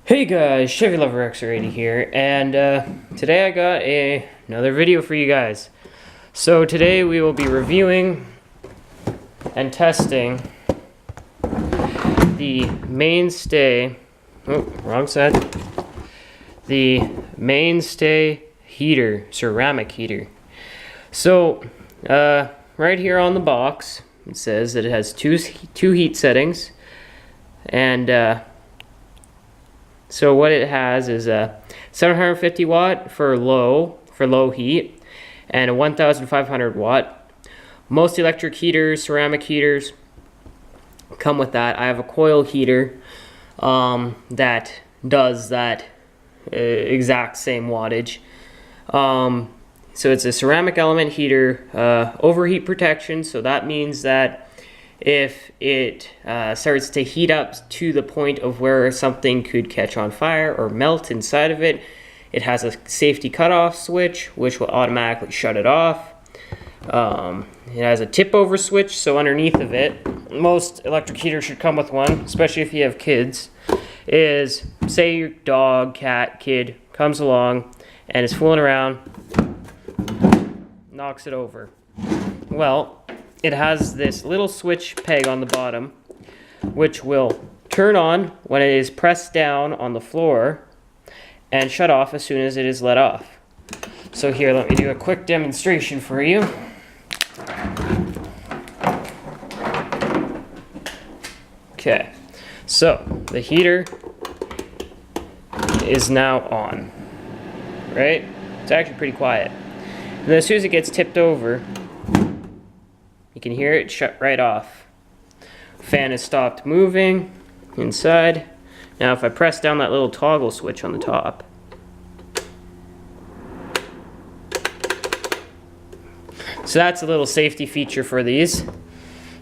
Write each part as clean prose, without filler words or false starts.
Hey guys, Chevy Lover X80 here, and today I got another video for you guys. So today we will be reviewing and testing the Mainstay, wrong side, the Mainstay heater, ceramic heater. So right here on the box it says that it has two heat settings, and so what it has is a 750 watt for low heat and a 1500 watt. Most electric heaters, ceramic heaters come with that. I have a coil heater that does that exact same wattage. So it's a ceramic element heater, overheat protection, so that means that if it starts to heat up to the point of where something could catch on fire or melt inside of it, it has a safety cutoff switch which will automatically shut it off. It has a tip over switch, so underneath of it, most electric heaters should come with one, especially if you have kids, is say your dog, cat, kid comes along and is fooling around, knocks it over. Well, it has this little switch peg on the bottom which will turn on when it is pressed down on the floor and shut off as soon as it is let off. So here, let me do a quick demonstration for you. Okay, so the heater is now on, right? It's actually pretty quiet. And then as soon as it gets tipped over, you can hear it shut right off. Fan has stopped moving inside. Now if I press down that little toggle switch on the top, so that's a little safety feature for these.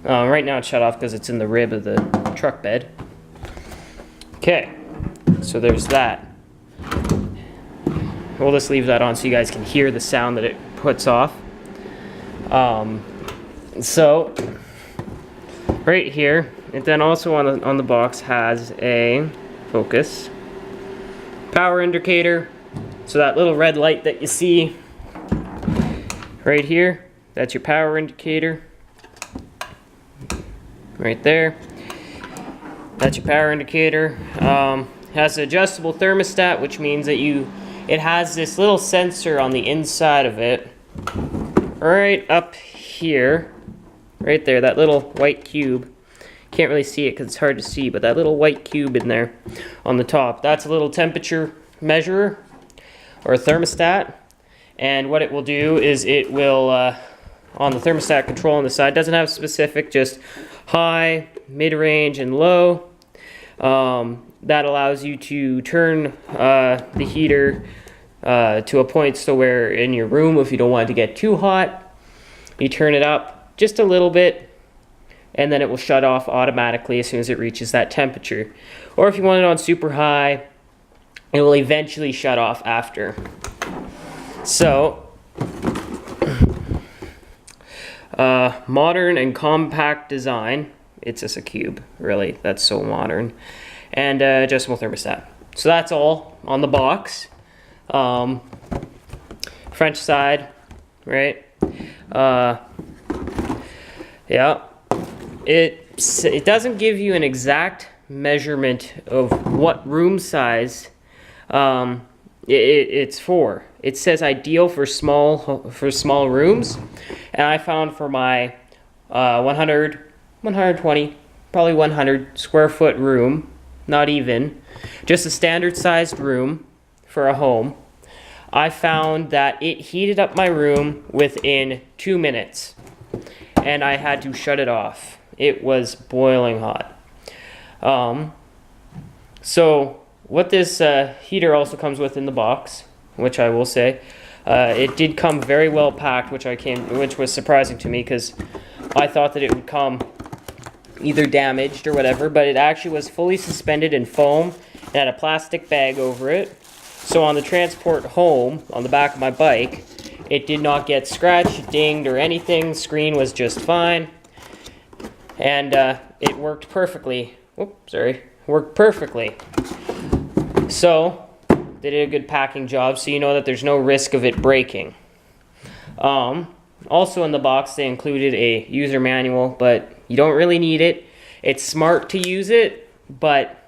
Right now it's shut off because it's in the rib of the truck bed. Okay, so there's that. We'll just leave that on so you guys can hear the sound that it puts off. So right here, it then also on the box has a focus, power indicator. So that little red light that you see right here, that's your power indicator. Right there, that's your power indicator. It has an adjustable thermostat, which means that it has this little sensor on the inside of it, right up here. Right there, that little white cube. Can't really see it because it's hard to see, but that little white cube in there on the top, that's a little temperature measurer or a thermostat. And what it will do is it will, on the thermostat control on the side, doesn't have specific, just high, mid-range, and low. That allows you to turn the heater to a point so where in your room, if you don't want it to get too hot, you turn it up just a little bit, and then it will shut off automatically as soon as it reaches that temperature. Or if you want it on super high, it will eventually shut off after. So, modern and compact design. It's just a cube, really. That's so modern. And adjustable thermostat. So that's all on the box. French side, right? Yeah, it doesn't give you an exact measurement of what room size it's for. It says ideal for small rooms, and I found for my 120, probably 100 square foot room, not even, just a standard sized room for a home, I found that it heated up my room within 2 minutes. And I had to shut it off. It was boiling hot. So what this heater also comes with in the box, which I will say, it did come very well packed, which was surprising to me because I thought that it would come either damaged or whatever, but it actually was fully suspended in foam and had a plastic bag over it. So on the transport home, on the back of my bike, it did not get scratched, dinged, or anything. Screen was just fine. And it worked perfectly. Worked perfectly. So they did a good packing job, so you know that there's no risk of it breaking. Also in the box they included a user manual, but you don't really need it. It's smart to use it, but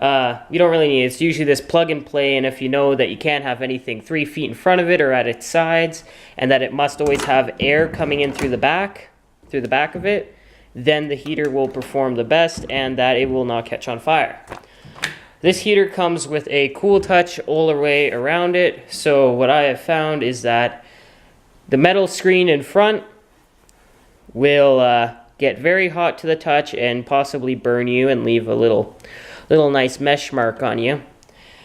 you don't really need it. It's usually this plug and play, and if you know that you can't have anything 3 feet in front of it or at its sides, and that it must always have air coming in through the back of it, then the heater will perform the best and that it will not catch on fire. This heater comes with a cool touch all the way around it. So what I have found is that the metal screen in front will get very hot to the touch and possibly burn you and leave a little nice mesh mark on you.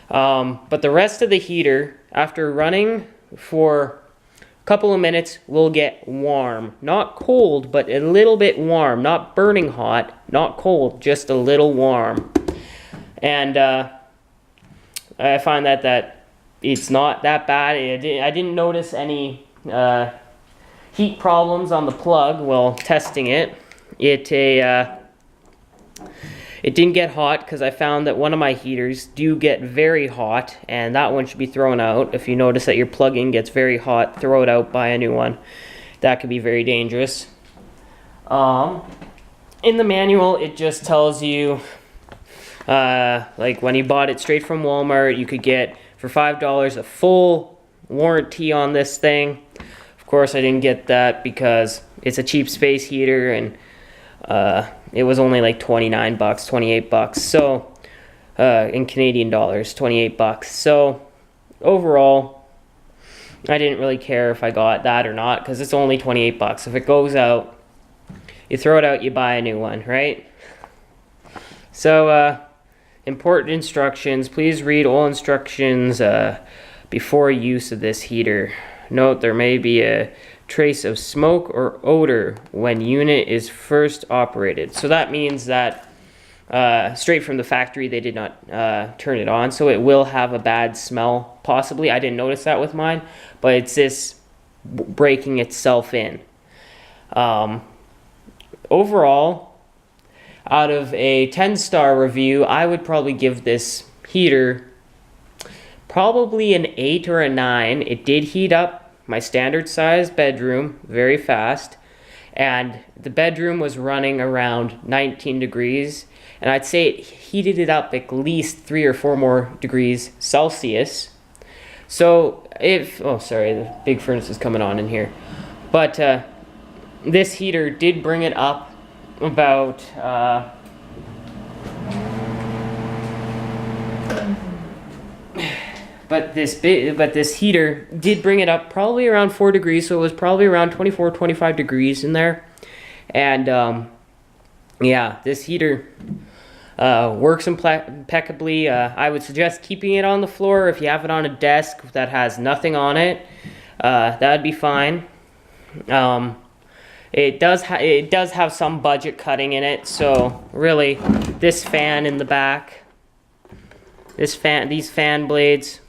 But the rest of the heater, after running for a couple of minutes, will get warm. Not cold, but a little bit warm. Not burning hot, not cold, just a little warm. And I find that it's not that bad. I didn't notice any heat problems on the plug while testing it. It didn't get hot because I found that one of my heaters do get very hot, and that one should be thrown out. If you notice that your plug-in gets very hot, throw it out, buy a new one. That could be very dangerous. In the manual, it just tells you, like when you bought it straight from Walmart, you could get for $5 a full warranty on this thing. Of course, I didn't get that because it's a cheap space heater, and it was only like 29 bucks, 28 bucks. So, in Canadian dollars, 28 bucks. So, overall, I didn't really care if I got that or not because it's only 28 bucks. If it goes out, you throw it out, you buy a new one, right? So, important instructions. Please read all instructions before use of this heater. Note there may be a trace of smoke or odor when unit is first operated. So that means that straight from the factory they did not turn it on, so it will have a bad smell possibly. I didn't notice that with mine, but it's this breaking itself in. Overall, out of a 10-star review, I would probably give this heater probably an 8 or a 9. It did heat up my standard size bedroom very fast, and the bedroom was running around 19 degrees, and I'd say it heated it up at least 3 or 4 more degrees Celsius. So oh sorry, the big furnace is coming on in here, but this heater did bring it up about But this heater did bring it up probably around 4 degrees, so it was probably around 24, 25 degrees in there. And yeah, this heater works impeccably. I would suggest keeping it on the floor. If you have it on a desk that has nothing on it, that'd be fine. It does have some budget cutting in it, so really, this fan in the back, these fan blades,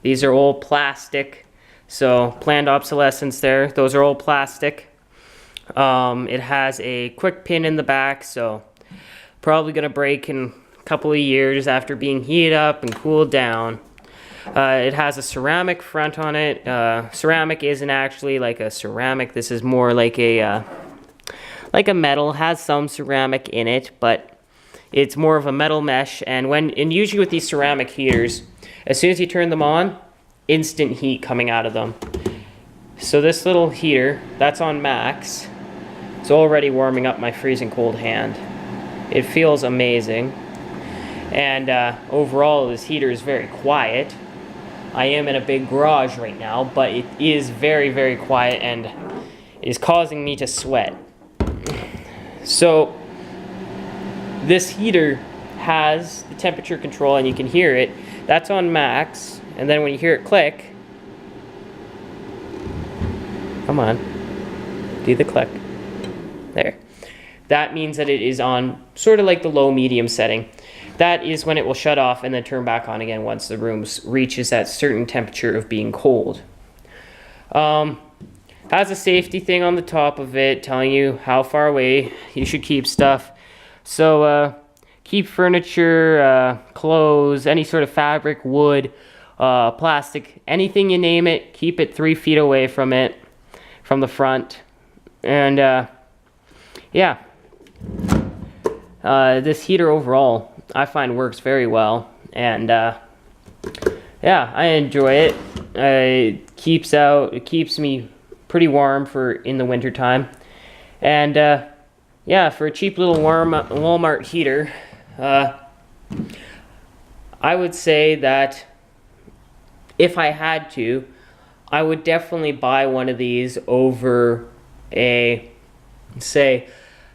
these are all plastic, so planned obsolescence there. Those are all plastic. It has a quick pin in the back, so probably gonna break in a couple of years after being heated up and cooled down. It has a ceramic front on it. Ceramic isn't actually like a ceramic. This is more like a metal. Has some ceramic in it, but it's more of a metal mesh. And usually with these ceramic heaters, as soon as you turn them on, instant heat coming out of them. So this little heater, that's on max. It's already warming up my freezing cold hand. It feels amazing. And overall, this heater is very quiet. I am in a big garage right now, but it is very, very quiet and is causing me to sweat. So this heater has the temperature control, and you can hear it. That's on max, and then when you hear it click, come on, do the click. There. That means that it is on sort of like the low medium setting. That is when it will shut off and then turn back on again once the room reaches that certain temperature of being cold. Has a safety thing on the top of it telling you how far away you should keep stuff. So keep furniture, clothes, any sort of fabric, wood, plastic, anything you name it, keep it 3 feet away from it, from the front. And yeah, this heater overall I find works very well, and yeah, I enjoy it. It keeps me pretty warm for in the winter time. And yeah, for a cheap little Walmart heater, I would say that if I had to, I would definitely buy one of these over a, say,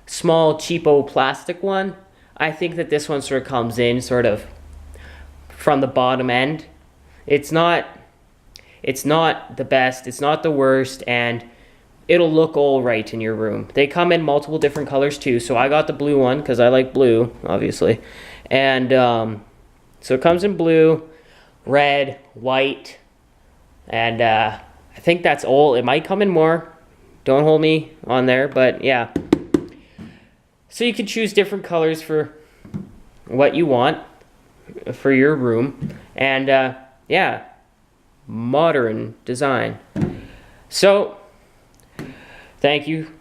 small cheapo plastic one. I think that this one sort of comes in sort of from the bottom end. It's not the best, it's not the worst, and it'll look all right in your room. They come in multiple different colors too, so I got the blue one because I like blue, obviously. And so it comes in blue, red, white, and I think that's all. It might come in more, don't hold me on there, but yeah. So you can choose different colors for what you want for your room, and yeah, modern design. So thank you,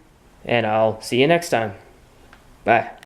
and I'll see you next time. Bye.